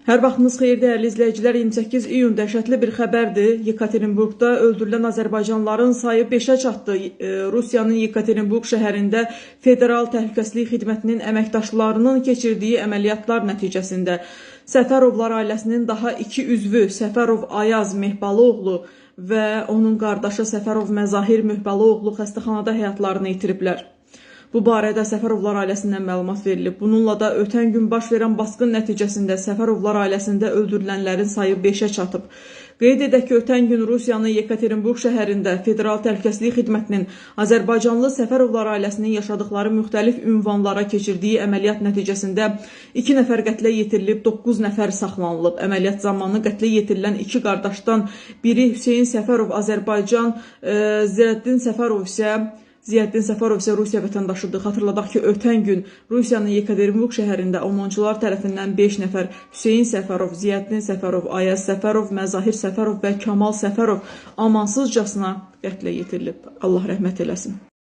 Hər vaxtınız xeyir, dəyərli izləyicilər. 28 iyun dəhşətli bir xəbərdir. Yekaterinburqda öldürülən azərbaycanlıların sayı 5-ə çatdı. Rusiyanın Yekaterinburq şəhərində Federal Təhlükəsizlik Xidmətinin əməkdaşlarının keçirdiyi əməliyyatlar nəticəsində Səfərovlar ailəsinin daha 2 üzvü Səfərov Ayaz Mehbalıoğlu və onun qardaşı Səfərov Məzahir Mehbalıoğlu xəstəxanada həyatlarını itiriblər. Bu barədə Səfərovlar ailəsindən məlumat verilib. Bununla da ötən gün baş verən basqın nəticəsində Səfərovlar ailəsində öldürülənlərin sayı 5-ə çatıb. Qeyd edək ki, ötən gün Rusiyanın Yekaterinburq şəhərində Federal Təhlükəsizlik Xidmətinin Azərbaycanlı Səfərovlar ailəsinin yaşadıkları müxtəlif ünvanlara keçirdiyi əməliyyat nəticəsində 2 nəfər qətlə yetirilib, 9 nəfər saxlanılıb. Əməliyyat zamanı qətlə yetirilən 2 qardaşdan biri Hüseyin Səfərov Azərbaycan, Ziyəddin Səfərov isə Rusiya vətəndaşıdır. Xatırladaq ki, ötən gün Rusiyanın Yekaterinburq şəhərində OMONçular tərəfindən 5 nəfər Hüseyin Səfərov, Ziyəddin Səfərov, Ayaz Səfərov, Məzahir Səfərov və Kamal Səfərov amansızcasına qətlə yetirilib. Allah rəhmət eləsin.